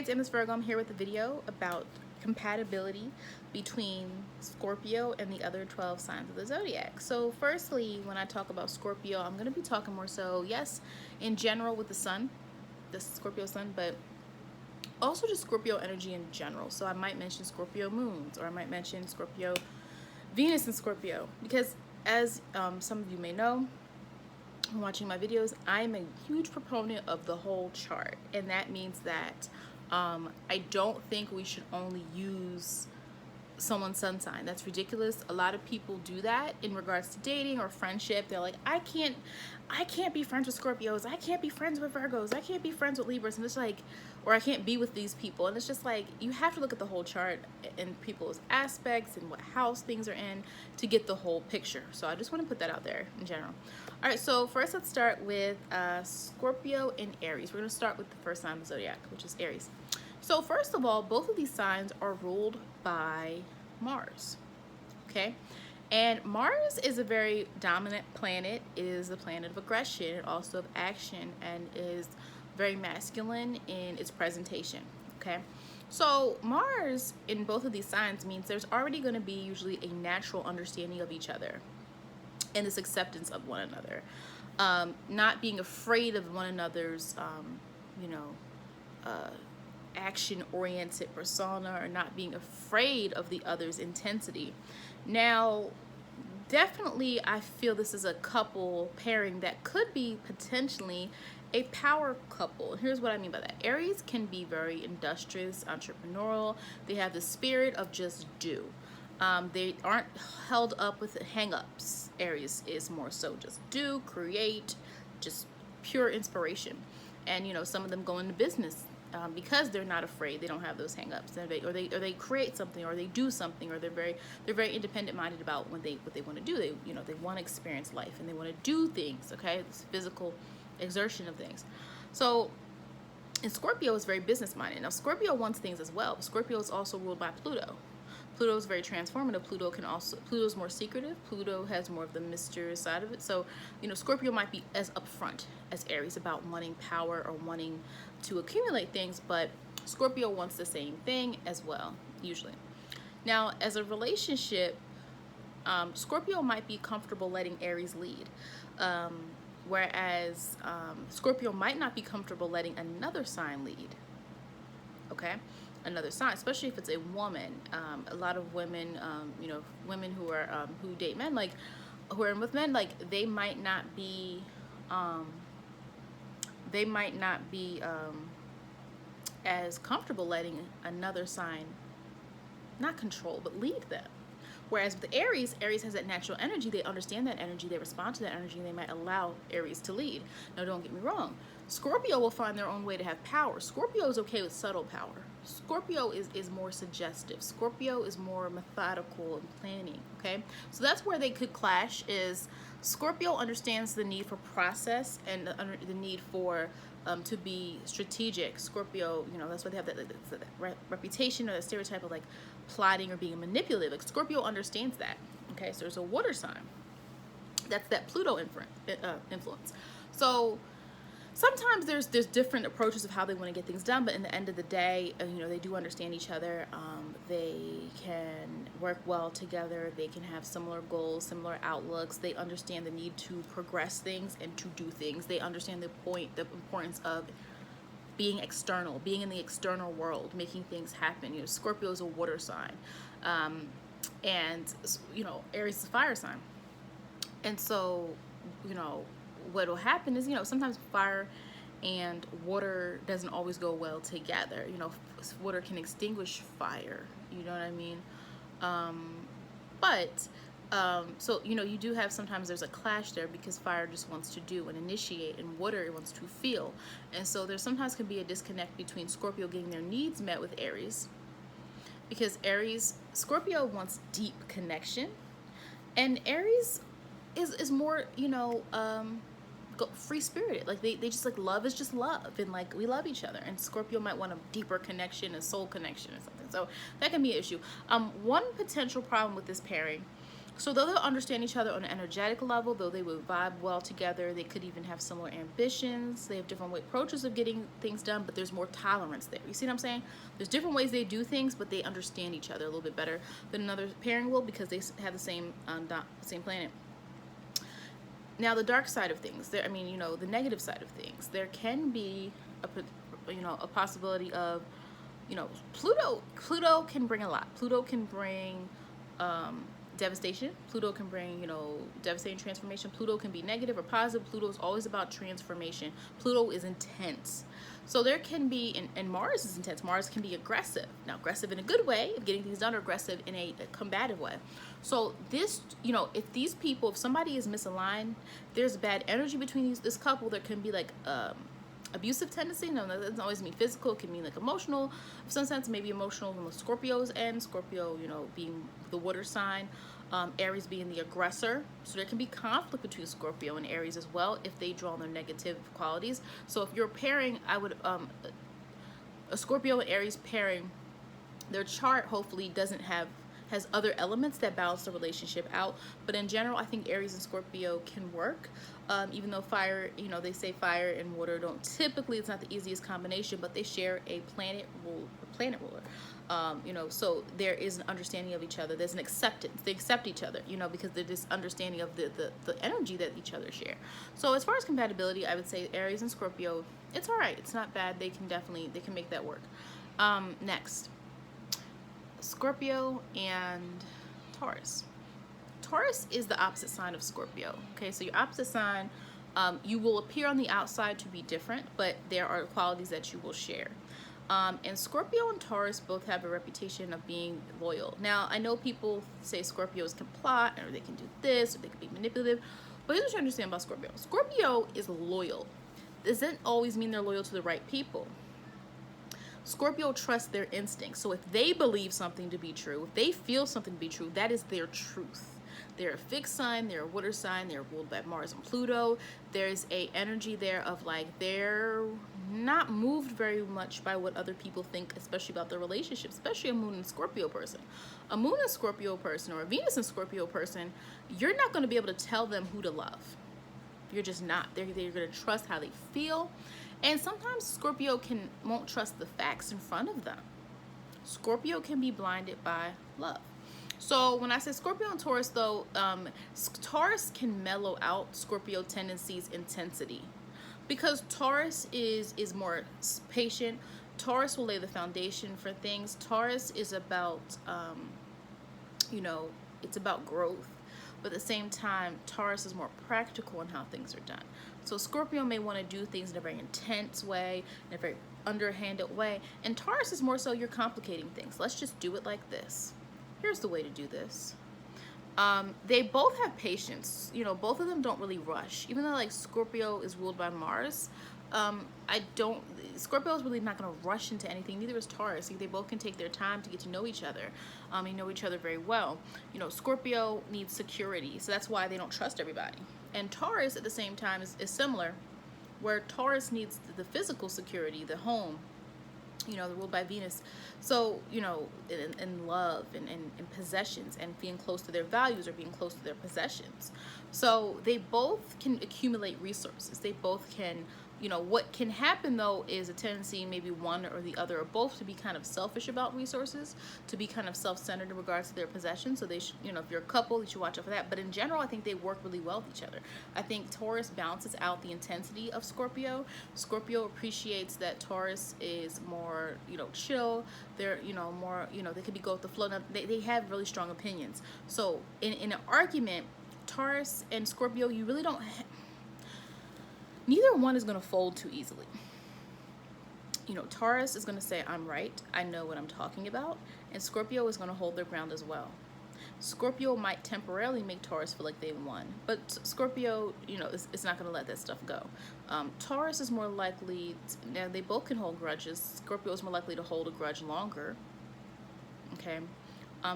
it's Miss Virgo. I'm here with a video about compatibility between Scorpio and the other 12 signs of the zodiac. So firstly, when I talk about Scorpio, I'm going to be talking more so, yes, in general with the sun, the Scorpio sun, but also just Scorpio energy in general. So I might mention Scorpio moons, or I might mention Scorpio Venus and Scorpio, because as some of you may know, watching my videos, I'm a huge proponent of the whole chart, and that means that I don't think we should only use someone's sun sign. That's ridiculous. A lot of people do that in regards to dating or friendship. They're like, I can't be friends with Scorpios, I can't be friends with Virgos, I can't be friends with Libras, and it's like, or I can't be with these people. And it's just like, you have to look at the whole chart and people's aspects and what house things are in to get the whole picture. So I just want to put that out there in general. All right, so first let's start with Scorpio and Aries. We're going to start with the first sign of the zodiac, which is Aries. So first of all, both of these signs are ruled by Mars, okay? And Mars is a very dominant planet. It is a planet of aggression and also of action, and is very masculine in its presentation, okay? So Mars in both of these signs means there's already going to be usually a natural understanding of each other and this acceptance of one another, not being afraid of one another's action-oriented persona, or not being afraid of the other's intensity. Now, definitely I feel this is a couple pairing that could be potentially a power couple. Here's what I mean by that. Aries can be very industrious, entrepreneurial. They have the spirit of just do. They aren't held up with hang-ups. Aries is more so just do, create, just pure inspiration. And you know, some of them go into business because they're not afraid. They don't have those hang-ups, or they create something, or they do something, or they're very independent-minded about what they want to do. They want to experience life, and they want to do things. Okay, this physical exertion of things. So, and Scorpio is very business-minded. Now, Scorpio wants things as well. Scorpio is also ruled by Pluto. Pluto is very transformative. Pluto's more secretive. Pluto has more of the mysterious side of it. So, you know, Scorpio might be as upfront as Aries about wanting power or wanting to accumulate things, but Scorpio wants the same thing as well, usually. Now, as a relationship, Scorpio might be comfortable letting Aries lead, whereas Scorpio might not be comfortable letting another sign lead. Okay? Another sign, especially if it's a woman. A lot of women, women who are who date men, like who are with men, like they might not be as comfortable letting another sign not control but lead them. Whereas with Aries has that natural energy. They understand that energy, they respond to that energy, and they might allow Aries to lead. Now, don't get me wrong, Scorpio will find their own way to have power. Scorpio is okay with subtle power. Scorpio is more suggestive. Scorpio is more methodical and planning, okay? So that's where they could clash. Is Scorpio understands the need for process and the need for to be strategic. Scorpio, that's why they have that reputation or that stereotype of like plotting or being manipulative. Like Scorpio understands that, okay? So there's a water sign. That's that Pluto influence. So sometimes there's different approaches of how they want to get things done, but in the end of the day, they do understand each other. They can work well together. They can have similar goals, similar outlooks. They understand the need to progress things and to do things. They understand the importance of being external, being in the external world, making things happen. Scorpio is a water sign, and Aries is a fire sign, and so what will happen is, sometimes fire and water doesn't always go well together. Water can extinguish fire, you know what I mean? So, you do have, sometimes there's a clash there because fire just wants to do and initiate, and water wants to feel. And so there sometimes can be a disconnect between Scorpio getting their needs met with Aries, because Scorpio wants deep connection, and Aries is more, free-spirited. Like they just like, love is just love, and like we love each other. And Scorpio might want a deeper connection, a soul connection or something. So that can be an issue. One potential problem with this pairing, So though they'll understand each other on an energetic level, though they would vibe well together, they could even have similar ambitions. They have different approaches of getting things done, but there's more tolerance there. You see what I'm saying? There's different ways they do things, but they understand each other a little bit better than another pairing will, because they have the same planet. Now the dark side of things, there, I mean, you know, the negative side of things, there can be a possibility of, you know, Pluto can bring a lot. Pluto can bring devastation. Pluto can bring, you know, devastating transformation. Pluto can be negative or positive. Pluto is always about transformation. Pluto is intense. So there can be, and Mars is intense. Mars can be aggressive. Now, aggressive in a good way of getting things done, or aggressive in a combative way. So this, you know, if somebody is misaligned, there's bad energy between this couple. There can be like abusive tendency. No, that doesn't always mean physical. It can mean like emotional. In some sense, maybe emotional from the Scorpio's end. Scorpio, you know, being the water sign. Aries being the aggressor. So there can be conflict between Scorpio and Aries as well if they draw on their negative qualities. So if you're pairing, I would, a Scorpio and Aries pairing, their chart hopefully has other elements that balance the relationship out. But in general, I think Aries and Scorpio can work. Even though fire, you know, they say fire and water don't typically, it's not the easiest combination, but they share a planet ruler. You know, so there is an understanding of each other. There's an acceptance. They accept each other, you know, because there's this understanding of the energy that each other share. So as far as compatibility, I would say Aries and Scorpio, it's all right. It's not bad. They can make that work. Next, Scorpio and Taurus. Taurus is the opposite sign of Scorpio. Okay, so your opposite sign, you will appear on the outside to be different, but there are qualities that you will share. And Scorpio and Taurus both have a reputation of being loyal. Now, I know people say Scorpios can plot, or they can do this, or they can be manipulative, but here's what you understand about Scorpio. Scorpio is loyal. This doesn't always mean they're loyal to the right people. Scorpio trusts their instincts. So if they believe something to be true, if they feel something to be true, that is their truth. They're a fixed sign, they're a water sign, they're ruled by Mars and Pluto. There's a energy there of like, they're not moved very much by what other people think, especially about their relationship, especially a Moon and Scorpio person. A Moon and Scorpio person, or a Venus and Scorpio person, you're not going to be able to tell them who to love. You're just not. They're going to trust how they feel. And sometimes Scorpio won't trust the facts in front of them. Scorpio can be blinded by love. So when I say Scorpio and Taurus, though, Taurus can mellow out Scorpio tendencies' intensity, because Taurus is more patient. Taurus will lay the foundation for things. Taurus is about, you know, it's about growth. But at the same time, Taurus is more practical in how things are done. So Scorpio may want to do things in a very intense way, in a very underhanded way. And Taurus is more so, you're complicating things. Let's just do it like this. Here's the way to do this. They both have patience. You know, both of them don't really rush. Even though like Scorpio is ruled by Mars, Scorpio is really not going to rush into anything. Neither is Taurus. They both can take their time to get to know each other. And know each other very well. You know, Scorpio needs security, so that's why they don't trust everybody. And Taurus at the same time is similar, where Taurus needs the physical security, the home. You know, they're ruled by Venus. So, you know, in love and possessions, and being close to their values, or being close to their possessions. So they both can accumulate resources. They both can, you know, what can happen though is a tendency, maybe one or the other or both, to be kind of selfish about resources, to be kind of self-centered in regards to their possessions. So they should, you know, if you're a couple, you should watch out for that. But in general, I think they work really well with each other. I think Taurus balances out the intensity of Scorpio. Scorpio appreciates that Taurus is more, you know, chill. They're, you know, more, you know, they could be go with the flow. Now, they have really strong opinions. So in an argument, Taurus and Scorpio, you really don't neither one is going to fold too easily. You know, Taurus is going to say, I'm right, I know what I'm talking about, and Scorpio is going to hold their ground as well. Scorpio might temporarily make Taurus feel like they won, but Scorpio, you know, is not going to let that stuff go. Taurus is more likely, now they both can hold grudges. Scorpio is more likely to hold a grudge longer. Okay.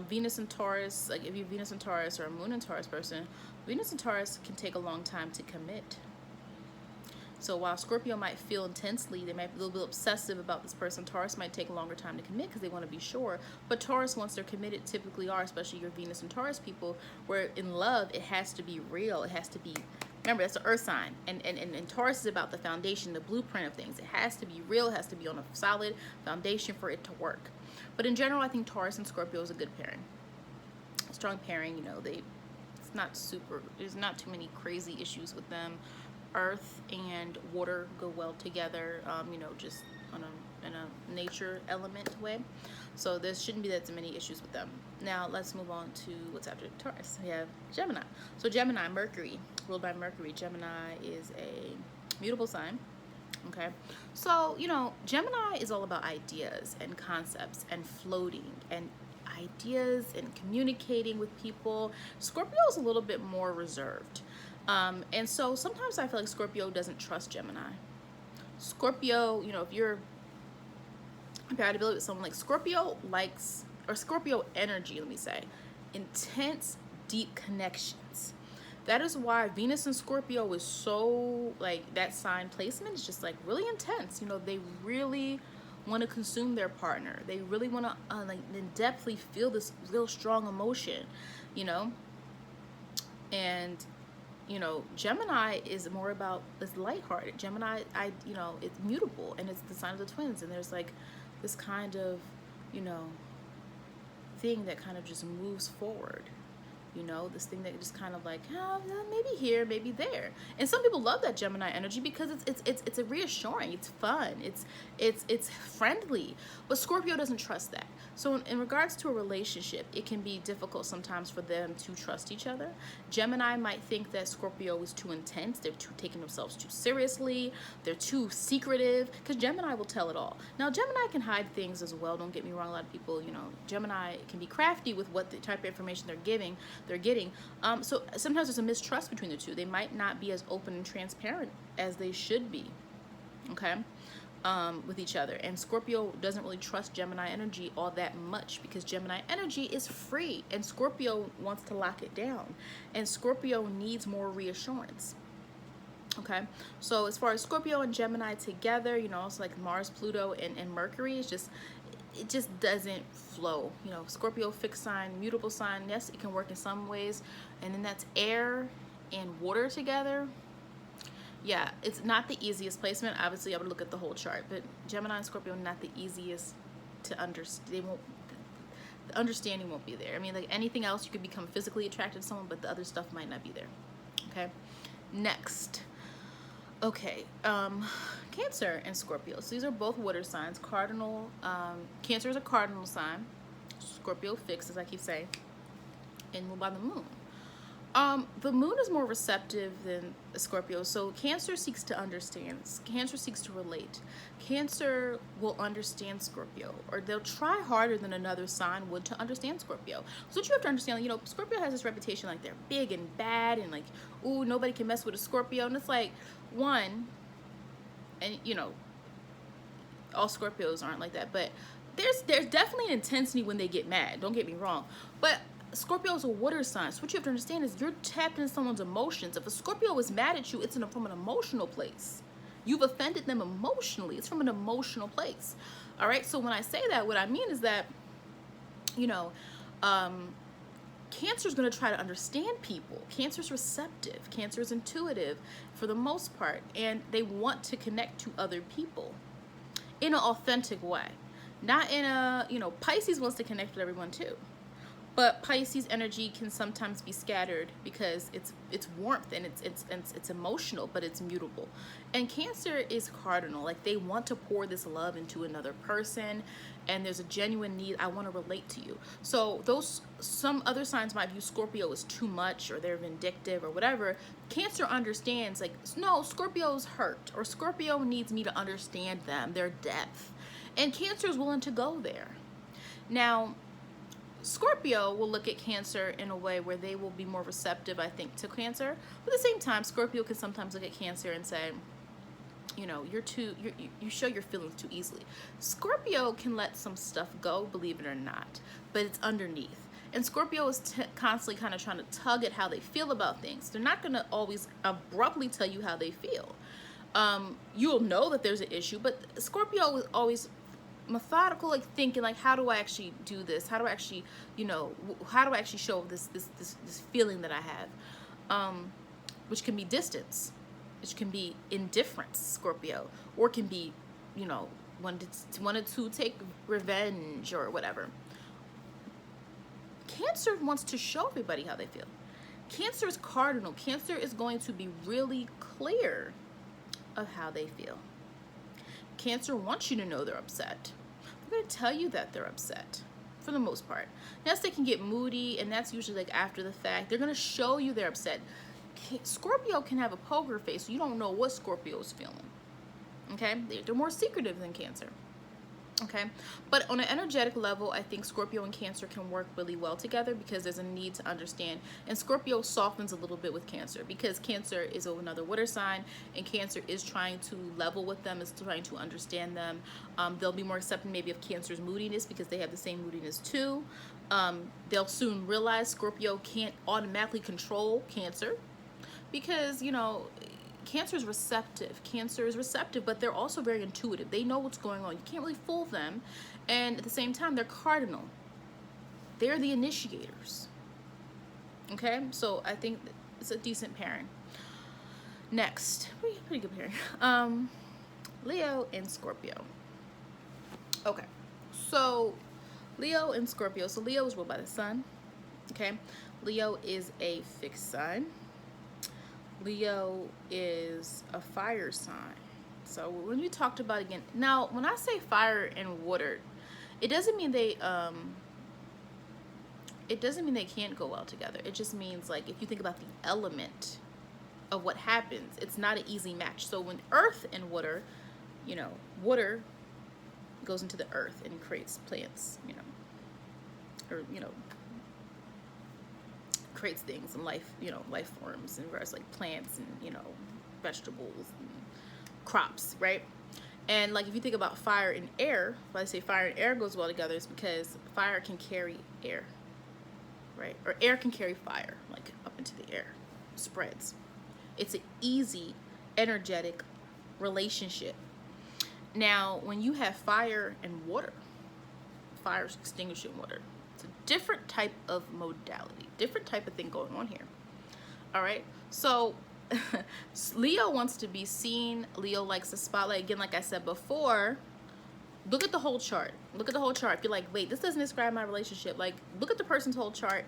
Venus and Taurus, like if you're Venus and Taurus or a Moon and Taurus person, Venus and Taurus can take a long time to commit. So while Scorpio might feel intensely, they might be a little bit obsessive about this person. Taurus might take a longer time to commit because they want to be sure. But Taurus, once they're committed, typically are, especially your Venus and Taurus people, where in love, it has to be real. It has to be, remember, that's the earth sign. And Taurus is about the foundation, the blueprint of things. It has to be real. It has to be on a solid foundation for it to work. But in general, I think Taurus and Scorpio is a good pairing. A strong pairing, you know, it's not super, there's not too many crazy issues with them. Earth and water go well together, you know, just in a nature element way. So there shouldn't be that many issues with them. Now let's move on to what's after Taurus. We have Gemini. So Gemini, Mercury, ruled by Mercury. Gemini is a mutable sign. Okay, so you know, Gemini is all about ideas and concepts and floating and ideas and communicating with people. Scorpio is a little bit more reserved. And so sometimes I feel like Scorpio doesn't trust Gemini. Scorpio, you know, if you're compatibility with someone like Scorpio likes, or Scorpio energy, let me say, intense, deep connections. That is why Venus and Scorpio is so, like, that sign placement is just like really intense. You know, they really want to consume their partner. They really want to like in depthly feel this real strong emotion, you know. And you know, Gemini is more about, it's lighthearted. Gemini, you know, it's mutable, and it's the sign of the twins, and there's like this kind of, you know, thing that kind of just moves forward. You know, this thing that just kind of like, oh, maybe here, maybe there. And some people love that Gemini energy because it's a reassuring, it's fun, it's friendly. But Scorpio doesn't trust that. So in regards to a relationship, it can be difficult sometimes for them to trust each other. Gemini might think that Scorpio is too intense, they're taking themselves too seriously, they're too secretive, because Gemini will tell it all. Now, Gemini can hide things as well, don't get me wrong. A lot of people, you know, Gemini can be crafty with what the type of information they're getting. So sometimes there's a mistrust between the two. They might not be as open and transparent as they should be, okay, with each other. And Scorpio doesn't really trust Gemini energy all that much because Gemini energy is free and Scorpio wants to lock it down. And Scorpio needs more reassurance. Okay, so as far as Scorpio and Gemini together, you know, it's like Mars, Pluto, and Mercury, it just doesn't flow. You know, Scorpio, fixed sign, mutable sign, yes, it can work in some ways. And then that's air and water together. Yeah, it's not the easiest placement. Obviously, I would look at the whole chart, but Gemini and Scorpio not the easiest to understand. The understanding won't be there. I mean, like anything else, you could become physically attracted to someone, but the other stuff might not be there. Okay, next. Okay, Cancer and Scorpio. So these are both water signs. Cardinal, Cancer is a cardinal sign. Scorpio fixed, as I keep saying, and ruled by the moon. The moon is more receptive than Scorpio. So Cancer seeks to understand. Cancer seeks to relate. Cancer will understand Scorpio, or they'll try harder than another sign would to understand Scorpio. So what you have to understand, you know, Scorpio has this reputation like they're big and bad and like, ooh, nobody can mess with a Scorpio. And it's like, one, and you know, all Scorpios aren't like that, but there's definitely an intensity when they get mad. Don't get me wrong, but Scorpio is a water sign. So what you have to understand is you're tapped into someone's emotions. If a Scorpio is mad at you, it's from an emotional place. You've offended them emotionally. It's from an emotional place. All right. So when I say that, what I mean is that, you know, Cancer is going to try to understand people. Cancer is receptive. Cancer is intuitive for the most part, and they want to connect to other people in an authentic way. Not in a, you know, Pisces wants to connect with everyone too. But Pisces energy can sometimes be scattered because it's warmth and it's emotional, but it's mutable. And Cancer is cardinal, like they want to pour this love into another person, and there's a genuine need. I want to relate to you. So some other signs might view Scorpio as too much, or they're vindictive or whatever. Cancer understands, like, no, Scorpio's hurt, or Scorpio needs me to understand them, their depth, and Cancer is willing to go there. Now, Scorpio will look at Cancer in a way where they will be more receptive, I think, to Cancer. But at the same time, Scorpio can sometimes look at Cancer and say, you know, you show your feelings too easily. Scorpio can let some stuff go, believe it or not, but it's underneath. And Scorpio is constantly kind of trying to tug at how they feel about things. They're not going to always abruptly tell you how they feel. You'll know that there's an issue, but Scorpio is always methodical, like thinking like, how do I actually do this? How do I actually, how do I actually show this feeling that I have? Which can be distance, which can be indifference, Scorpio, or can be, wanted to take revenge or whatever. Cancer wants to show everybody how they feel. Cancer is cardinal. Cancer is going to be really clear of how they feel. Cancer wants you to know they're upset. They're going to tell you that they're upset for the most part. Yes, they can get moody, and that's usually like after the fact. They're going to show you they're upset. Scorpio can have a poker face, so you don't know what Scorpio is feeling. Okay? They're more secretive than Cancer. Okay? But on an energetic level, I think Scorpio and Cancer can work really well together because there's a need to understand. And Scorpio softens a little bit with Cancer because Cancer is another water sign, and Cancer is trying to level with them, is trying to understand them. They'll be more accepting maybe of Cancer's moodiness because they have the same moodiness too. They'll soon realize Scorpio can't automatically control Cancer because, Cancer is receptive. Cancer is receptive, but they're also very intuitive. They know what's going on. You can't really fool them. And at the same time, they're cardinal. They're the initiators. Okay? So I think it's a decent pairing. Next. Pretty good pairing. Leo and Scorpio. Okay. So Leo and Scorpio. So Leo is ruled by the sun. Okay? Leo is a fixed sign. Leo is a fire sign. So when we talked about again, now when I say fire and water, it doesn't mean they can't go well together. It just means, like, if you think about the element of what happens, it's not an easy match. So when earth and water, water goes into the earth and creates plants, or creates things and life, life forms, and regards like plants and, vegetables and crops, right? And like if you think about fire and air, when I say fire and air goes well together, it's because fire can carry air, right? Or air can carry fire, like up into the air, spreads. It's an easy, energetic relationship. Now, when you have fire and water, fire is extinguishing water. It's a different type of modality, different type of thing going on here. All right, so Leo wants to be seen. Leo likes the spotlight. Again, like I said before, look at the whole chart. Look at the whole chart. If you're like, wait, this doesn't describe my relationship, like, look at the person's whole chart,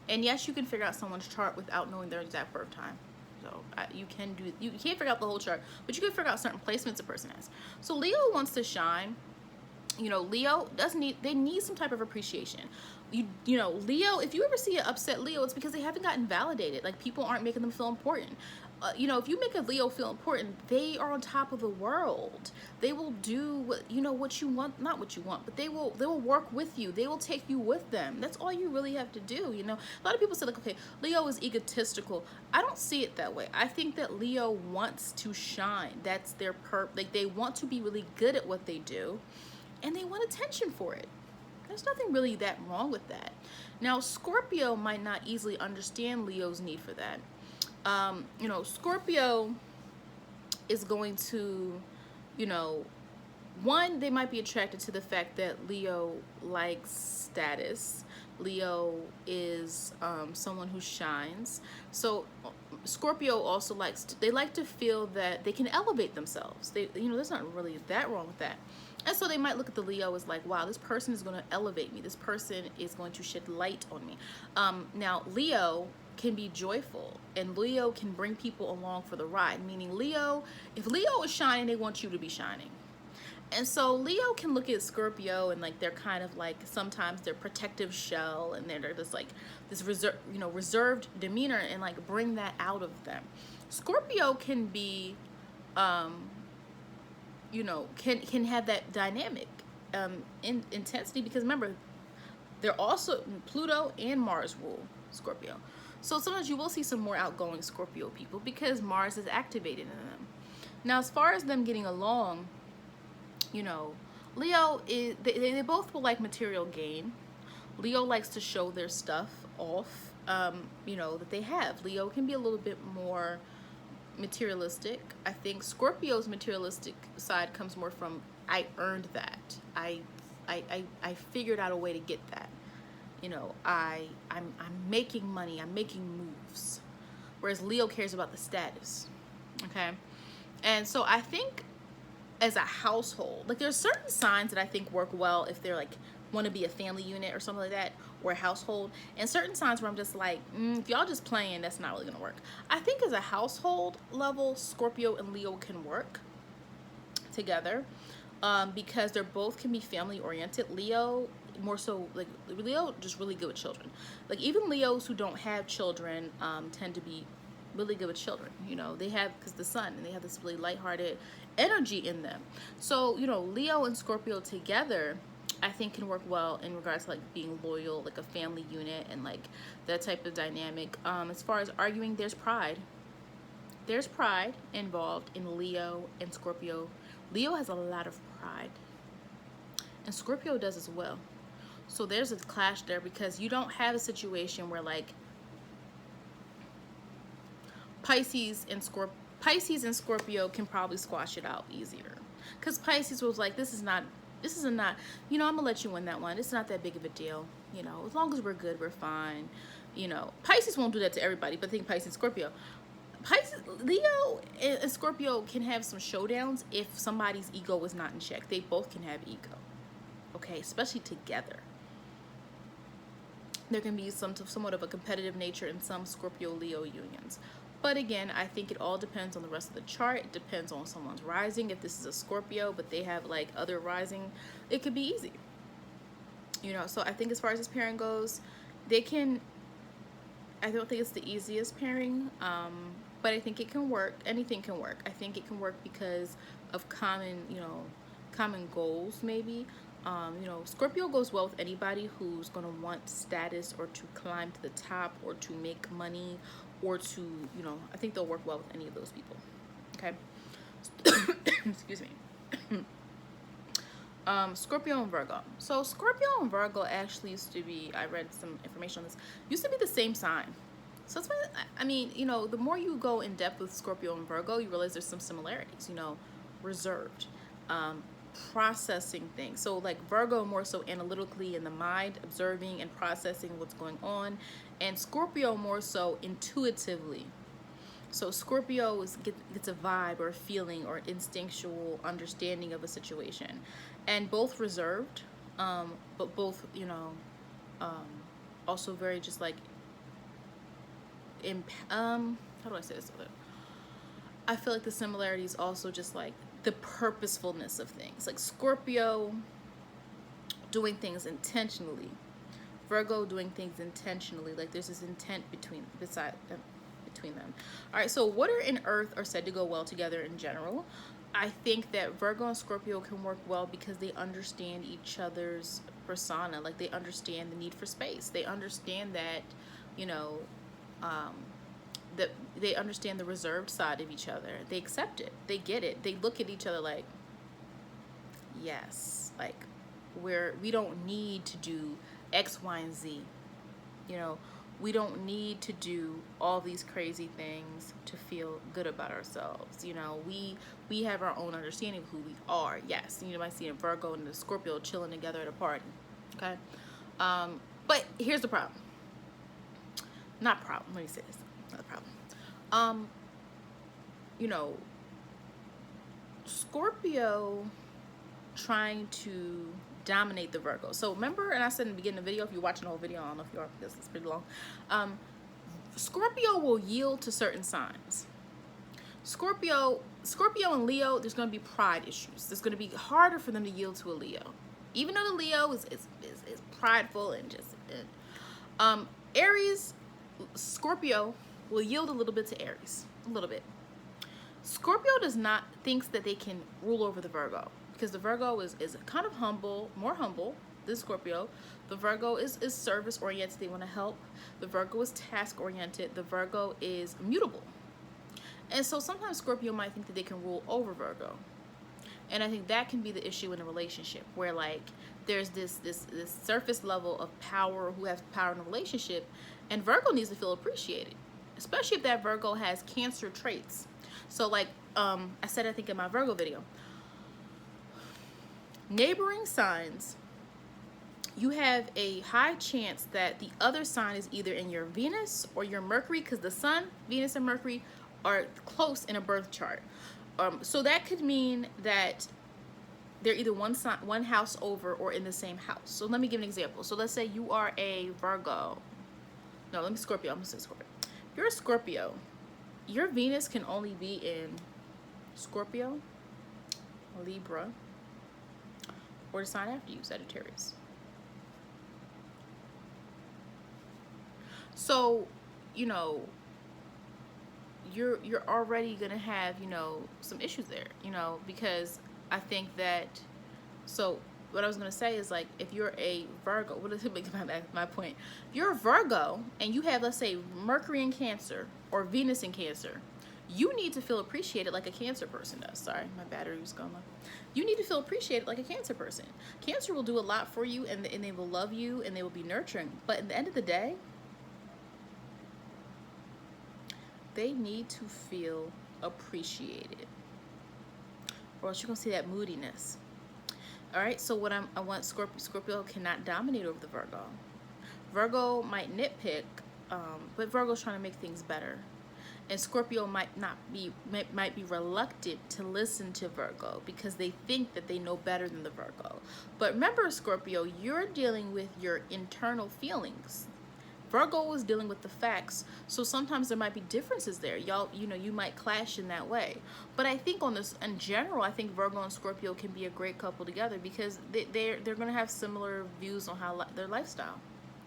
and yes, you can figure out someone's chart without knowing their exact birth time. So you can't figure out the whole chart, but you can figure out certain placements a person has. So Leo wants to shine. Leo they need some type of appreciation. Leo, if you ever see an upset Leo, it's because they haven't gotten validated. Like, people aren't making them feel important. If you make a Leo feel important, they are on top of the world. They will do what you want, not what you want, but they will work with you. They will take you with them. That's all you really have to do. A lot of people say, like, okay, Leo is egotistical. I don't see it that way. I think that Leo wants to shine. That's their like, they want to be really good at what they do, and they want attention for it. There's nothing really that wrong with that. Now, Scorpio might not easily understand Leo's need for that. Scorpio is going to, one, they might be attracted to the fact that Leo likes status. Leo is someone who shines. So Scorpio also they like to feel that they can elevate themselves. There's not really that wrong with that. And so they might look at the Leo as like, wow, this person is going to elevate me. This person is going to shed light on me. Now, Leo can be joyful, and Leo can bring people along for the ride. Meaning, if Leo is shining, they want you to be shining. And so Leo can look at Scorpio and, like, they're kind of like, sometimes they're protective shell, and they're just like this reserved demeanor, and like bring that out of them. Scorpio can be can have that dynamic in intensity, because remember, they're also Pluto and Mars rule Scorpio. So sometimes you will see some more outgoing Scorpio people because Mars is activated in them. Now, as far as them getting along, Leo is they both will like material gain. Leo likes to show their stuff off, that they have. Leo can be a little bit more materialistic. I think Scorpio's materialistic side comes more from, I earned that. I figured out a way to get that. You know, I'm making money. I'm making moves. Whereas Leo cares about the status. Okay, and so I think as a household, like there's certain signs that I think work well if they're like want to be a family unit or something like that, or a household, and certain signs where I'm just like, if y'all just playing, that's not really gonna work. I think as a household level, Scorpio and Leo can work together, because they're both can be family oriented. Leo more so, like Leo just really good with children. Like even Leos who don't have children tend to be really good with children. You know, they have, because the sun, and they have this really lighthearted energy in them. So, you know, Leo and Scorpio together I think can work well in regards to like being loyal, like a family unit, and like that type of dynamic. As far as arguing, there's pride involved in Leo and Scorpio. Leo has a lot of pride, and Scorpio does as well. So there's a clash there, because you don't have a situation where like Pisces and Scorpio can probably squash it out easier, because Pisces was like, this is not, you know, I'm gonna let you win that one. It's not that big of a deal. You know, as long as we're good, we're fine. You know, Pisces won't do that to everybody, but I think Pisces and Scorpio. Leo and Scorpio can have some showdowns if somebody's ego is not in check. They both can have ego. Okay, especially together. There can be somewhat of a competitive nature in some Scorpio-Leo unions. But again, I think it all depends on the rest of the chart. It depends on someone's rising. If this is a Scorpio, but they have like other rising, it could be easy. You know, so I think as far as this pairing goes, they can, I don't think it's the easiest pairing, but I think it can work. Anything can work. I think it can work because of common, you know, common goals maybe. You know, Scorpio goes well with anybody who's going to want status, or to climb to the top, or to make money, or to, you know, I think they'll work well with any of those people. Okay. Excuse me. Scorpio and Virgo. So Scorpio and Virgo actually used to be, I read some information on this, used to be the same sign. So that's why, I mean, you know, the more you go in depth with Scorpio and Virgo, you realize there's some similarities, you know, reserved, processing things. So like Virgo more so analytically in the mind, observing and processing what's going on, and Scorpio more so intuitively. So Scorpio gets a vibe or a feeling or instinctual understanding of a situation, and both reserved, but both, you know, also very just like how do I say this? I feel like the similarities also just like the purposefulness of things, like Scorpio doing things intentionally, Virgo doing things intentionally, like there's this intent between them. All right, so water and earth are said to go well together in general. I think that Virgo and Scorpio can work well because they understand each other's persona, like they understand the need for space. They understand that, you know, that they understand the reserved side of each other. They accept it. They get it. They look at each other like, yes, like we don't need to do X, Y, and Z. You know, we don't need to do all these crazy things to feel good about ourselves. You know, we have our own understanding of who we are. Yes, you might see a Virgo and a Scorpio chilling together at a party. Okay, but here's the problem. Not problem. Let me say this. Not the problem. You know, Scorpio trying to dominate the Virgo. So remember, and I said in the beginning of the video, if you're watching the whole video, I don't know if you are because it's pretty long. Scorpio will yield to certain signs. Scorpio and Leo, there's going to be pride issues. It's going to be harder for them to yield to a Leo, even though the Leo is prideful and just. Aries, Scorpio will yield a little bit to Aries, a little bit. Scorpio thinks that they can rule over the Virgo, because the Virgo is kind of humble, more humble than Scorpio. The Virgo is service oriented. They want to help. The Virgo is task oriented. The Virgo is mutable. And so sometimes Scorpio might think that they can rule over Virgo. And I think that can be the issue in a relationship, where like there's this surface level of power, who has power in a relationship, and Virgo needs to feel appreciated, especially if that Virgo has Cancer traits. So like I said, I think in my Virgo video, neighboring signs, you have a high chance that the other sign is either in your Venus or your Mercury, because the Sun, Venus, and Mercury are close in a birth chart. So that could mean that they're either one house over or in the same house. So let me give an example. So let's say you are a Virgo. No, let me Scorpio. I'm gonna say Scorpio. If you're a Scorpio, your Venus can only be in Scorpio, Libra, or the sign after you, Sagittarius. So, you know, you're already gonna have, you know, some issues there, you know, because I think that, so what I was gonna say is, like, if you're a Virgo, what does it make my point? If you're a Virgo and you have, let's say, Mercury in Cancer or Venus in Cancer, you need to feel appreciated like a Cancer person does. Sorry, my battery was going low. You need to feel appreciated like a Cancer person. Cancer will do a lot for you, and they will love you, and they will be nurturing. But at the end of the day, they need to feel appreciated, or else you're gonna see that moodiness. All right, so what I want Scorpio cannot dominate over the Virgo. Virgo might nitpick, but Virgo's trying to make things better, and Scorpio might be reluctant to listen to Virgo because they think that they know better than the Virgo. But remember, Scorpio, you're dealing with your internal feelings. Virgo is dealing with the facts, so sometimes there might be differences there. Y'all, you know, you might clash in that way. But I think on this, in general, I think Virgo and Scorpio can be a great couple together because they're going to have similar views on how their lifestyle.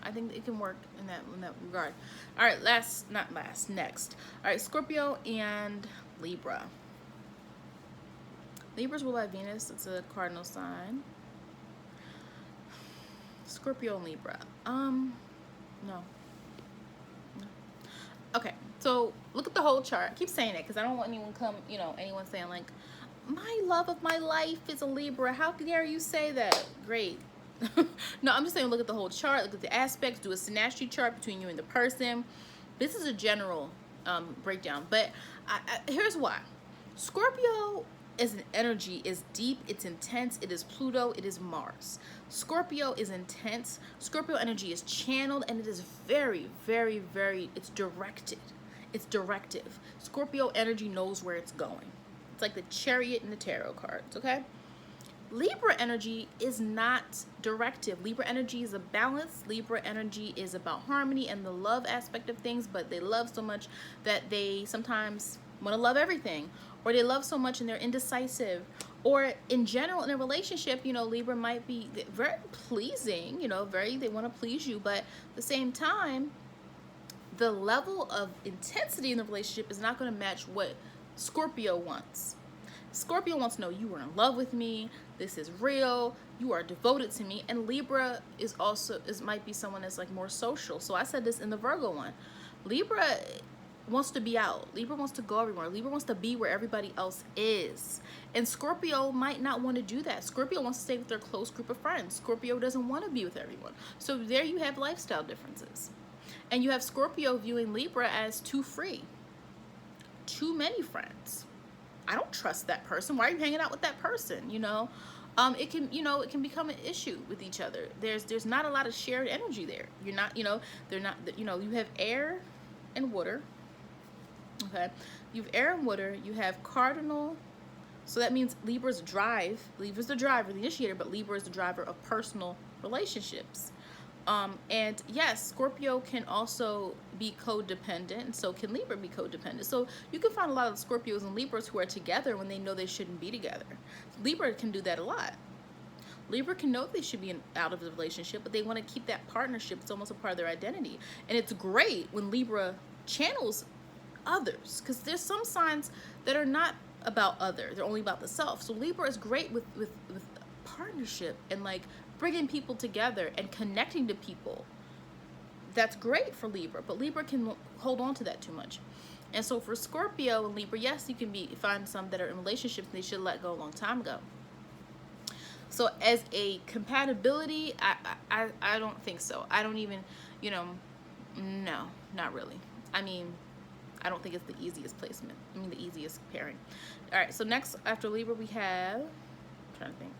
I think it can work in that regard. All right, next. All right, Scorpio and Libra. Libra's ruled by Venus. It's a cardinal sign. Scorpio and Libra. No. Okay, so look at the whole chart. I keep saying it because I don't want anyone anyone saying like, my love of my life is a Libra. How dare you say that? Great. No, I'm just saying look at the whole chart. Look at the aspects. Do a synastry chart between you and the person. This is a general breakdown, but here's why. Scorpio as an energy is deep, it's intense, it is Pluto, it is Mars. Scorpio is intense. Scorpio energy is channeled, and it is very, very, very, it's directed. It's directive. Scorpio energy knows where it's going. It's like the Chariot in the tarot cards, okay? Libra energy is not directive. Libra energy is a balance. Libra energy is about harmony and the love aspect of things, but they love so much that they sometimes want to love everything, or they love so much and they're indecisive, or in general in a relationship, you know, Libra might be very pleasing, you know, they want to please you, but at the same time, the level of intensity in the relationship is not going to match what Scorpio wants. Scorpio wants to know you are in love with me, this is real, you are devoted to me. And Libra might be someone that's like more social. So I said this in the Virgo one. Libra wants to be out. Libra wants to go everywhere. Libra wants to be where everybody else is. And Scorpio might not want to do that. Scorpio wants to stay with their close group of friends. Scorpio doesn't want to be with everyone. So there you have lifestyle differences. And you have Scorpio viewing Libra as too free. Too many friends. I don't trust that person. Why are you hanging out with that person? You know, it can become an issue with each other. There's not a lot of shared energy there. You're not, you know, they're not, you know, you have air and water. Okay, you have air and water. You have cardinal, so that means Libra's drive. Libra's the driver, the initiator, but Libra is the driver of personal relationships. And yes, Scorpio can also be codependent, and so can Libra be codependent. So you can find a lot of Scorpios and Libras who are together when they know they shouldn't be together. Libra can do that a lot. Libra can know they should be out of the relationship, but they want to keep that partnership. It's almost a part of their identity. And it's great when Libra channels others, because there's some signs that are not about others, they're only about the self. So Libra is great with partnership and like bringing people together and connecting to people. That's great for Libra, but Libra can hold on to that too much. And so for Scorpio and Libra, yes, you can find some that are in relationships and they should let go a long time ago. So as a compatibility, I don't think so. I don't even, you know, no, not really. I mean, I don't think it's the easiest placement. I mean, the easiest pairing. All right, so next after Libra we have, I'm trying to think.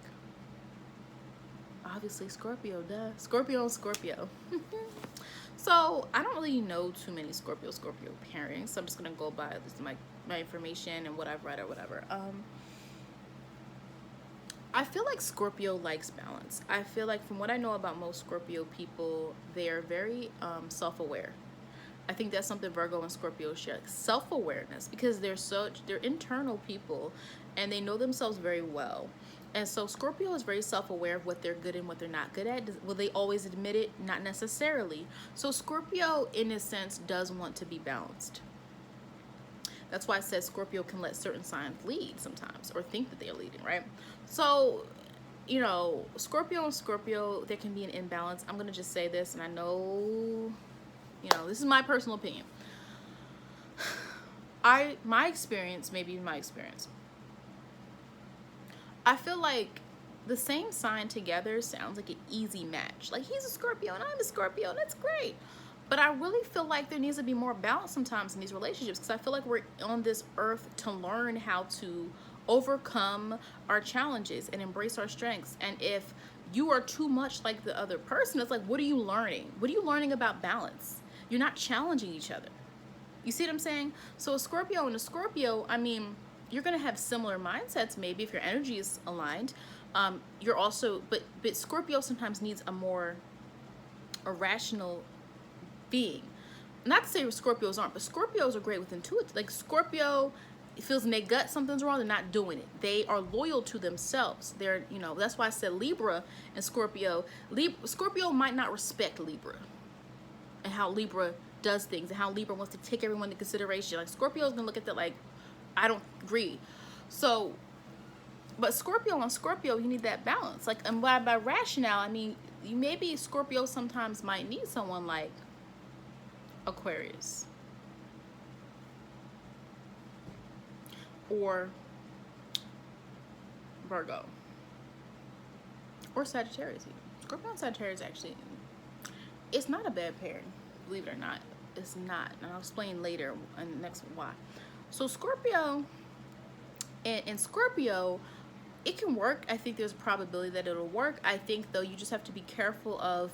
Obviously Scorpio, duh. Scorpio and Scorpio. So I don't really know too many Scorpio-Scorpio pairings, so I'm just gonna go by this, my information and what I've read or whatever. I feel like Scorpio likes balance. I feel like from what I know about most Scorpio people, they are very self-aware. I think that's something Virgo and Scorpio share, like self-awareness, because they're internal people and they know themselves very well. And so Scorpio is very self-aware of what they're good and what they're not good at. Will they always admit it? Not necessarily. So Scorpio, in a sense, does want to be balanced. That's why I said Scorpio can let certain signs lead sometimes, or think that they're leading, right? So, you know, Scorpio and Scorpio, there can be an imbalance. I'm going to just say this, and I know, you know, this is my personal opinion. My experience, I feel like the same sign together sounds like an easy match. Like, he's a Scorpio and I'm a Scorpio, and that's great. But I really feel like there needs to be more balance sometimes in these relationships, because I feel like we're on this earth to learn how to overcome our challenges and embrace our strengths. And if you are too much like the other person, it's like, what are you learning? What are you learning about balance? You're not challenging each other. You see what I'm saying? So a Scorpio and a Scorpio, I mean, you're going to have similar mindsets maybe if your energy is aligned. You're also, but Scorpio sometimes needs a more irrational being. Not to say Scorpios aren't, but Scorpios are great with intuitive. Like Scorpio, it feels in their gut something's wrong, they're not doing it. They are loyal to themselves. They're, you know, that's why I said Libra and Scorpio. Scorpio might not respect Libra and how Libra does things and how Libra wants to take everyone into consideration. Like Scorpio's gonna look at that like, I don't agree. So, but Scorpio on Scorpio, you need that balance. Like, and by rationale, I mean, you maybe Scorpio sometimes might need someone like Aquarius or Virgo or Sagittarius. Scorpio and Sagittarius, actually, it's not a bad pairing, believe it or not. It's not, and I'll explain later in the next why. So Scorpio and Scorpio, it can work. I think there's a probability that it'll work. I think though you just have to be careful of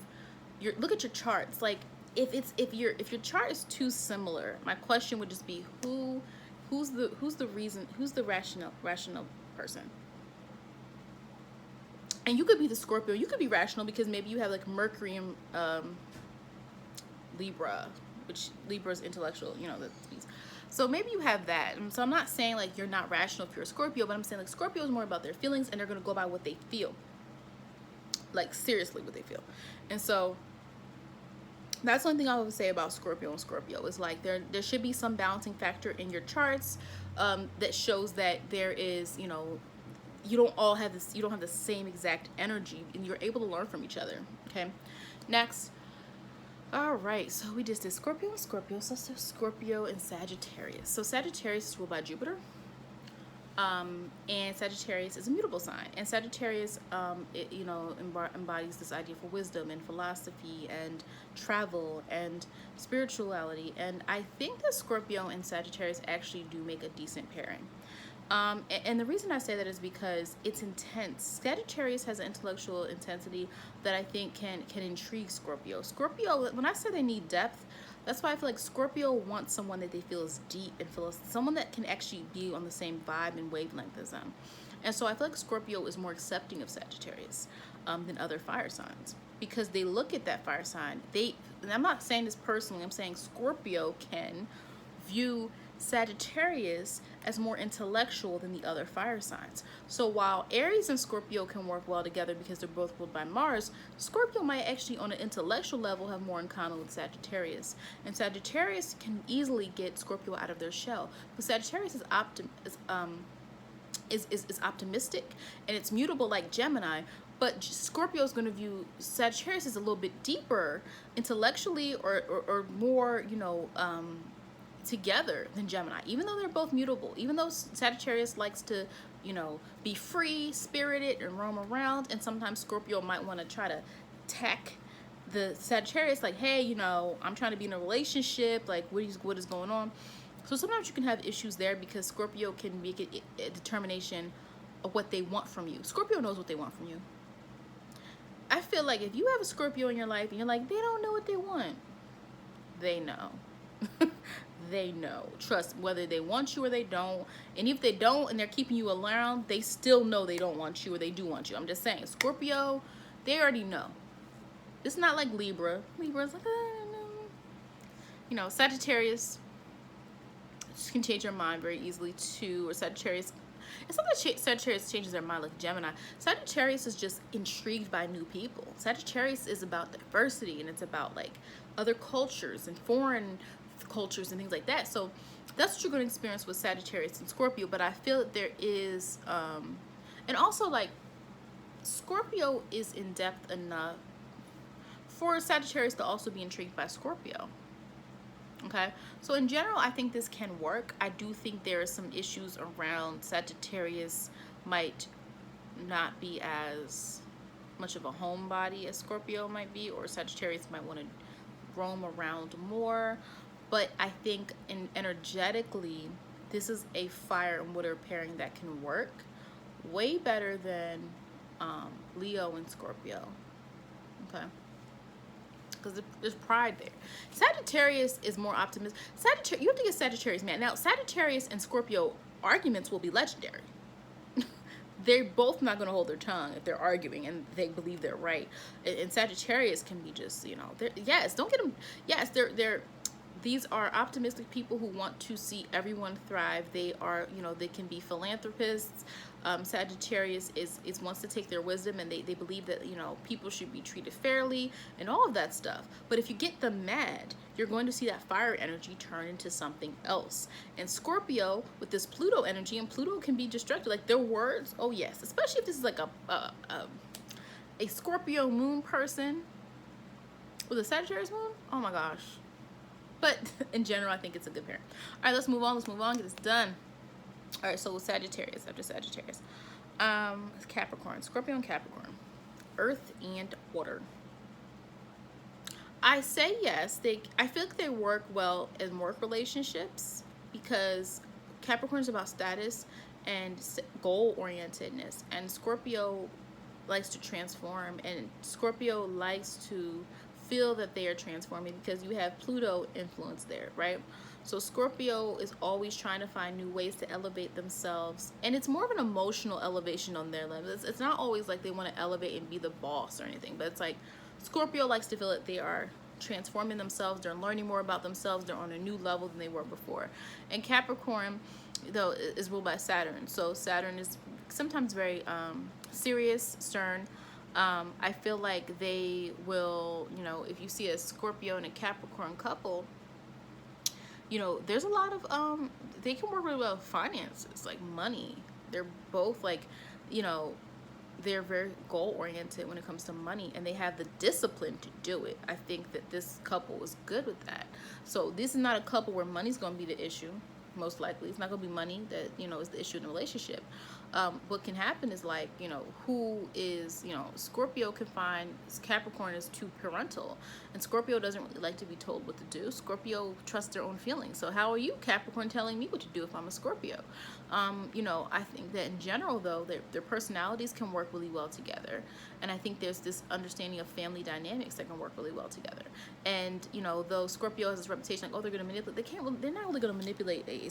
look at your charts. Like if your chart is too similar, my question would just be who's the rational person. And you could be the Scorpio, you could be rational because maybe you have like Mercury and Libra, which Libra is intellectual, you know, so maybe you have that. And so I'm not saying like you're not rational if you're a Scorpio, but I'm saying like Scorpio is more about their feelings and they're going to go by what they feel, like seriously what they feel. And so that's one thing I would say about Scorpio and Scorpio is like there should be some balancing factor in your charts that shows that there is, you know, you don't all have this, you don't have the same exact energy, and you're able to learn from each other. Okay, next. All right, so we just did Scorpio and Scorpio, so Scorpio and Sagittarius. So Sagittarius is ruled by Jupiter, and Sagittarius is a mutable sign. And Sagittarius, it, you know, embodies this idea for wisdom and philosophy and travel and spirituality. And I think that Scorpio and Sagittarius actually do make a decent pairing. And the reason I say that is because it's intense. Sagittarius has an intellectual intensity that I think can intrigue Scorpio. Scorpio, when I say they need depth, that's why I feel like Scorpio wants someone that they feel is deep and someone that can actually be on the same vibe and wavelength as them. And so I feel like Scorpio is more accepting of Sagittarius than other fire signs, because they look at that fire sign. And I'm not saying this personally, I'm saying Scorpio can view Sagittarius as more intellectual than the other fire signs. So while Aries and Scorpio can work well together because they're both ruled by Mars, Scorpio might actually on an intellectual level have more in common with Sagittarius. And Sagittarius can easily get Scorpio out of their shell. But Sagittarius is optimistic and it's mutable like Gemini. But Scorpio is going to view Sagittarius as a little bit deeper intellectually or more, you know, together than Gemini, even though they're both mutable, even though Sagittarius likes to, you know, be free spirited and roam around, and sometimes Scorpio might want to try to tack the Sagittarius like, hey, you know, I'm trying to be in a relationship, like what is going on. So sometimes you can have issues there because Scorpio can make it a determination of what they want from you. Scorpio knows what they want from you. I feel like if you have a Scorpio in your life and you're like, they don't know what they want, they know. They know. Trust, whether they want you or they don't. And if they don't and they're keeping you around, they still know they don't want you or they do want you. I'm just saying, Scorpio, they already know. It's not like Libra. Libra's like, you know, Sagittarius can change your mind very easily too, or Sagittarius. It's not that Sagittarius changes their mind like Gemini. Sagittarius is just intrigued by new people. Sagittarius is about diversity, and it's about like other cultures and foreign cultures and things like that. So that's what you're going to experience with Sagittarius and Scorpio. But I feel that there is and also like Scorpio is in depth enough for Sagittarius to also be intrigued by Scorpio. Okay, so in general, I think this can work. I do think there are some issues around Sagittarius might not be as much of a homebody as Scorpio might be, or Sagittarius might want to roam around more. But I think energetically, this is a fire and water pairing that can work way better than Leo and Scorpio. Okay. Because there's pride there. Sagittarius is more optimistic. Sagittarius, you have to get Sagittarius, man. Now, Sagittarius and Scorpio arguments will be legendary. They're both not going to hold their tongue if they're arguing and they believe they're right. And Sagittarius can be just, you know, yes, don't get them. Yes, these are optimistic people who want to see everyone thrive. They are, you know, they can be philanthropists. Sagittarius is wants to take their wisdom, and they believe that, you know, people should be treated fairly and all of that stuff. But if you get them mad, you're going to see that fire energy turn into something else. And Scorpio with this Pluto energy, and Pluto can be destructive. Like their words, oh yes, especially if this is like a Scorpio moon person with a Sagittarius moon. Oh my gosh. But in general, I think it's a good pair. All right, let's move on. Let's move on. Get this done. All right, so with Sagittarius, after Sagittarius, Capricorn, Scorpio and Capricorn, Earth and water. I say yes. I feel like they work well in work relationships because Capricorn is about status and goal-orientedness, and Scorpio likes to transform, and Scorpio likes to feel that they are transforming because you have Pluto influence there, right? So Scorpio is always trying to find new ways to elevate themselves, and it's more of an emotional elevation on their level. It's not always like they want to elevate and be the boss or anything, but it's like Scorpio likes to feel that they are transforming themselves, they're learning more about themselves, they're on a new level than they were before. And Capricorn, though, is ruled by Saturn, so Saturn is sometimes very serious, stern. I feel like they will, you know, if you see a Scorpio and a Capricorn couple, you know, there's a lot of, they can work really well with finances, like money. They're both like, you know, they're very goal-oriented when it comes to money, and they have the discipline to do it. I think that this couple is good with that. So this is not a couple where money's going to be the issue. Most likely it's not going to be money that, you know, is the issue in the relationship. What can happen is, like, you know, who is, you know, Scorpio can find Capricorn is too parental, and Scorpio doesn't really like to be told what to do. Scorpio trusts their own feelings. So how are you, Capricorn, telling me what to do if I'm a Scorpio? You know, I think that in general, though, their personalities can work really well together, and I think there's this understanding of family dynamics that can work really well together. And, you know, though Scorpio has this reputation like, oh, they're going to manipulate, they're not really going to manipulate a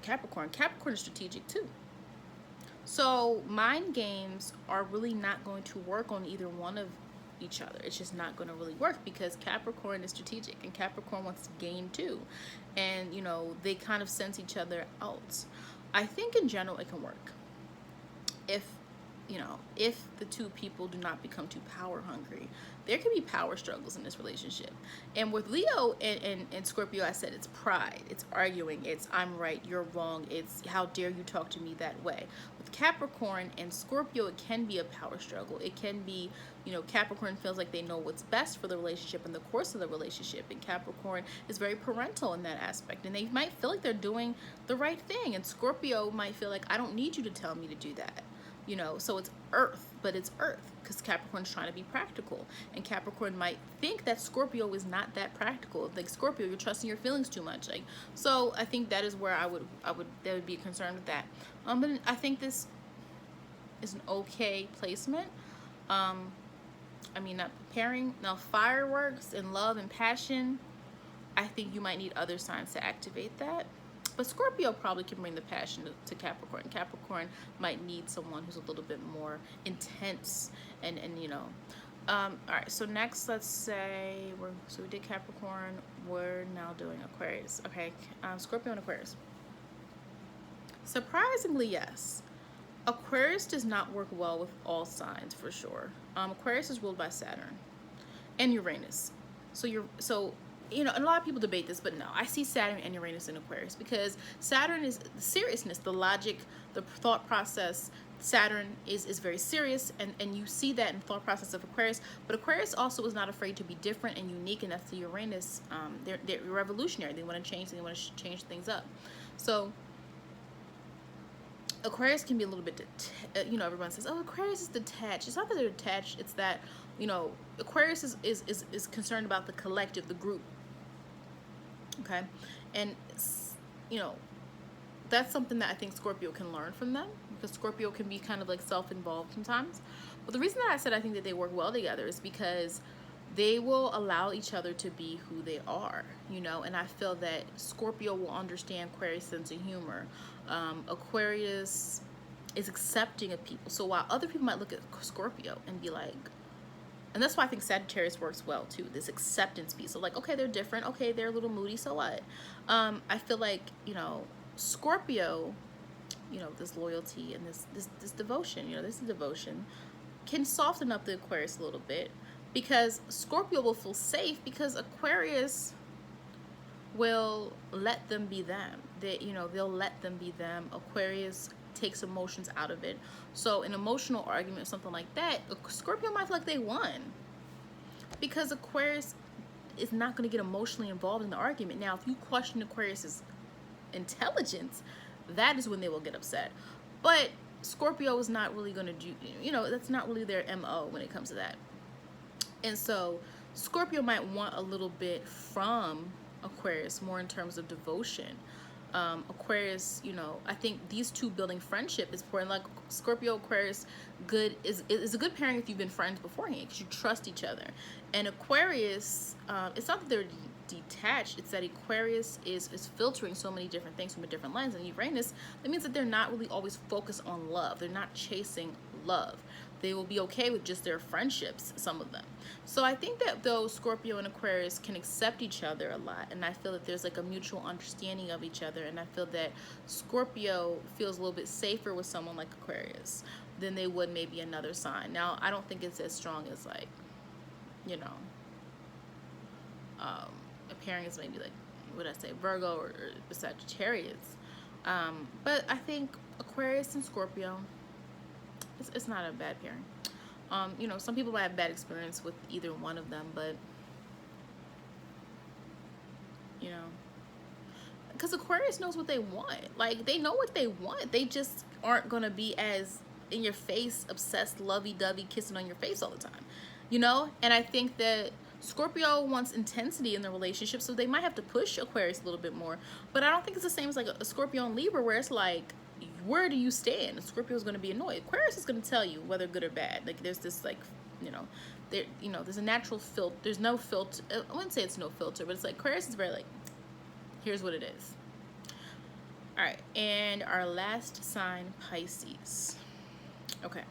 Capricorn. Capricorn is strategic too. So mind games are really not going to work on either one of each other. It's just not going to really work because Capricorn is strategic and Capricorn wants to gain too. And, you know, they kind of sense each other out. I think in general it can work if, you know, if the two people do not become too power hungry. There can be power struggles in this relationship. And with Leo and Scorpio, I said it's pride, it's arguing, it's I'm right, you're wrong, it's how dare you talk to me that way. With Capricorn and Scorpio, it can be a power struggle. It can be, you know, Capricorn feels like they know what's best for the relationship in the course of the relationship, and Capricorn is very parental in that aspect, and they might feel like they're doing the right thing, and Scorpio might feel like, I don't need you to tell me to do that. you know, so it's earth, but it's earth because Capricorn's trying to be practical, and Capricorn might think that Scorpio is not that practical. Like, Scorpio, you're trusting your feelings too much. Like, so I think that is where there would be a concern with that. But I think this is an okay placement. I mean, not preparing. Now, fireworks and love and passion, I think you might need other signs to activate that. But Scorpio probably can bring the passion to Capricorn. Capricorn might need someone who's a little bit more intense and you know. All right, so next, let's say, so we did Capricorn. We're now doing Aquarius. Okay, Scorpio and Aquarius. Surprisingly, yes. Aquarius does not work well with all signs, for sure. Aquarius is ruled by Saturn and Uranus. So you know, and a lot of people debate this, but no, I see Saturn and Uranus in Aquarius because Saturn is the seriousness, the logic, the thought process. Saturn is very serious, and you see that in the thought process of Aquarius. But Aquarius also is not afraid to be different and unique, and that's the Uranus. They're revolutionary. They want to change. They want to change things up. So Aquarius can be a little bit, you know, everyone says, oh, Aquarius is detached. It's not that they're detached. It's that, you know, Aquarius is concerned about the collective, the group. Okay, and you know, that's something that I think Scorpio can learn from them, because Scorpio can be kind of like self-involved sometimes. But the reason that I said I think that they work well together is because they will allow each other to be who they are, you know, and I feel that Scorpio will understand Aquarius' sense of humor. Aquarius is accepting of people. So while other people might look at Scorpio and be like, and that's why I think Sagittarius works well too, this acceptance piece. So like, okay, they're different. Okay, they're a little moody, so what? I feel like, you know, Scorpio, you know, this loyalty and this devotion, you know, this devotion can soften up the Aquarius a little bit, because Scorpio will feel safe because Aquarius will let them be them. You know, they'll let them be them. Aquarius takes emotions out of it. So an emotional argument or something like that, Scorpio might feel like they won, because Aquarius is not going to get emotionally involved in the argument. Now, if you question Aquarius's intelligence, that is when they will get upset. But Scorpio is not really going to do, you know, that's not really their MO when it comes to that. And so Scorpio might want a little bit from Aquarius, more in terms of devotion. Aquarius, you know, I think these two building friendship is important. Like Scorpio Aquarius is a good pairing if you've been friends beforehand, because you trust each other. And Aquarius, it's not that they're detached, it's that Aquarius is filtering so many different things from a different lens. And Uranus, that means that they're not really always focused on love. They're not chasing love. They will be okay with just their friendships, some of them. So I think that though Scorpio and Aquarius can accept each other a lot, and I feel that there's like a mutual understanding of each other, and I feel that Scorpio feels a little bit safer with someone like Aquarius than they would maybe another sign. Now, I don't think it's as strong as, like, you know, a pairing is maybe like, what did I say, Virgo or Sagittarius. But I think Aquarius and Scorpio, it's not a bad pairing. You know, some people might have bad experience with either one of them, but, you know, because Aquarius knows what they want. Like, they know what they want. They just aren't going to be as in your face, obsessed, lovey-dovey, kissing on your face all the time, you know? And I think that Scorpio wants intensity in the relationship, so they might have to push Aquarius a little bit more. But I don't think it's the same as like a Scorpio and Libra, where it's like, where do you stand? Scorpio is going to be annoyed. Aquarius is going to tell you whether good or bad. Like, there's this, like, you know, there's a natural filter. There's no filter. I wouldn't say it's no filter, but it's like Aquarius is very like, here's what it is. All right, and our last sign, Pisces. Okay,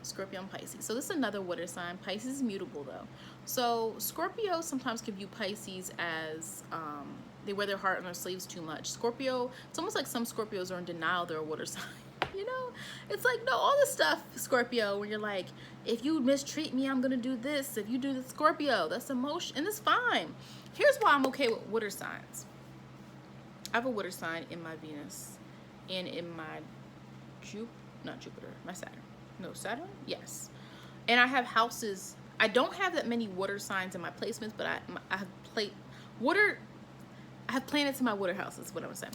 Scorpio and Pisces. So this is another water sign. Pisces is mutable though. So Scorpio sometimes can view Pisces as they wear their heart on their sleeves too much. Scorpio, it's almost like some Scorpios are in denial they're a water sign. You know, it's like, no, all this stuff, Scorpio, where you're like, if you mistreat me, I'm gonna do this. If you do this, Scorpio, that's emotion, and it's fine. Here's why I'm okay with water signs. I have a water sign in my Venus and in my not Jupiter, my Saturn. No, Saturn? Yes. And I have houses. I don't have that many water signs in my placements, but I have planets in my water houses, is what I'm saying.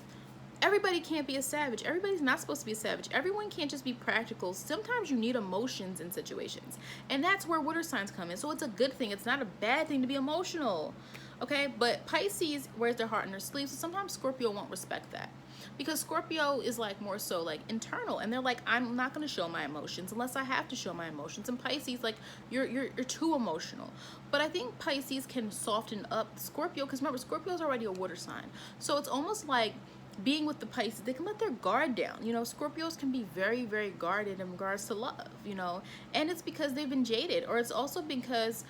everybody can't be a savage. Everybody's not supposed to be a savage. Everyone can't just be practical. Sometimes you need emotions in situations. And that's where water signs come in. So it's a good thing. It's not a bad thing to be emotional. Okay? But Pisces wears their heart on their sleeve. So sometimes Scorpio won't respect that. Because Scorpio is like more so like internal. And they're like, I'm not going to show my emotions unless I have to show my emotions. And Pisces, like, you're too emotional. But I think Pisces can soften up Scorpio. Because remember, Scorpio is already a water sign. So it's almost like being with the Pisces, they can let their guard down. You know, Scorpios can be very, very guarded in regards to love, you know, and it's because they've been jaded, or it's also because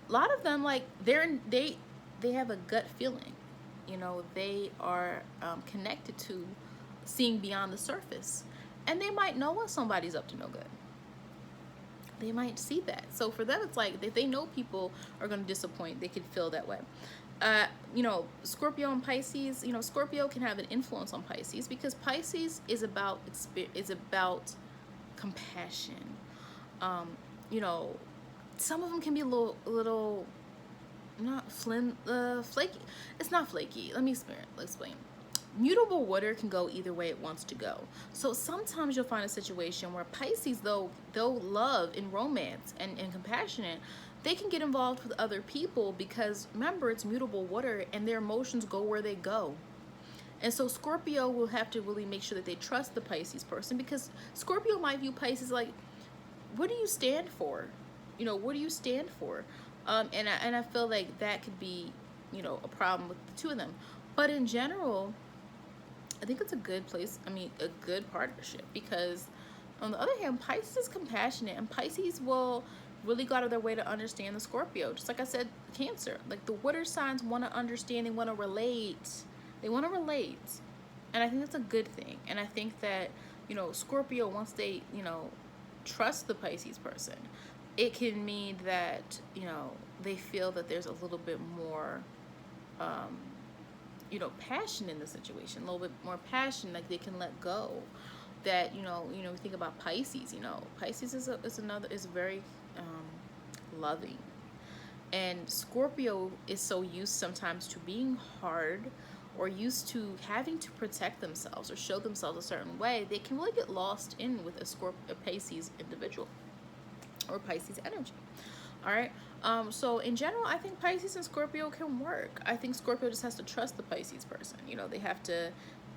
a lot of them, like, they have a gut feeling, you know, they are connected to seeing beyond the surface, and they might know when somebody's up to no good. They might see that. So for them, it's like if they know people are going to disappoint, they can feel that way. You know, Scorpio and Pisces, you know, Scorpio can have an influence on Pisces because Pisces is about compassion. You know, some of them can be a little not flaky. It's not flaky. Let me explain. Mutable water can go either way it wants to go. So sometimes you'll find a situation where Pisces, though love and romance and compassionate, they can get involved with other people because, remember, it's mutable water and their emotions go where they go. And so Scorpio will have to really make sure that they trust the Pisces person, because Scorpio might view Pisces like, what do you stand for? You know, what do you stand for? And I feel like that could be, you know, a problem with the two of them. But in general, I think it's a good place. I mean, a good partnership, because on the other hand, Pisces is compassionate, and Pisces will really go out of their way to understand the Scorpio. Just like I said, Cancer, like the water signs want to understand, they want to relate. They want to relate. And I think that's a good thing. And I think that, you know, Scorpio, once they, you know, trust the Pisces person, it can mean that, you know, they feel that there's a little bit more, you know, passion in the situation, a little bit more passion, like they can let go. That, you know, we think about Pisces, you know, Pisces is very loving. And Scorpio is so used sometimes to being hard, or used to having to protect themselves or show themselves a certain way, they can really get lost in with a Pisces individual or Pisces energy. All right. So in general, I think Pisces and Scorpio can work. I think Scorpio just has to trust the Pisces person. You know, they have to,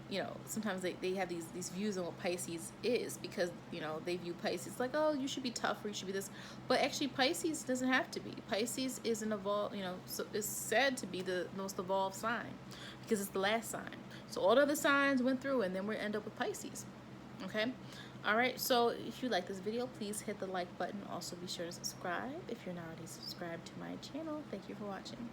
you know, sometimes they have these views on what Pisces is, because, you know, they view Pisces like, oh, you should be tough, or you should be this. But actually, Pisces doesn't have to be. Pisces is an evolved, you know, so it's said to be the most evolved sign because it's the last sign. So all the other signs went through, and then we end up with Pisces. Okay. All right. So if you like this video, please hit the like button. Also, be sure to subscribe if you're not already subscribed to my channel. Thank you for watching.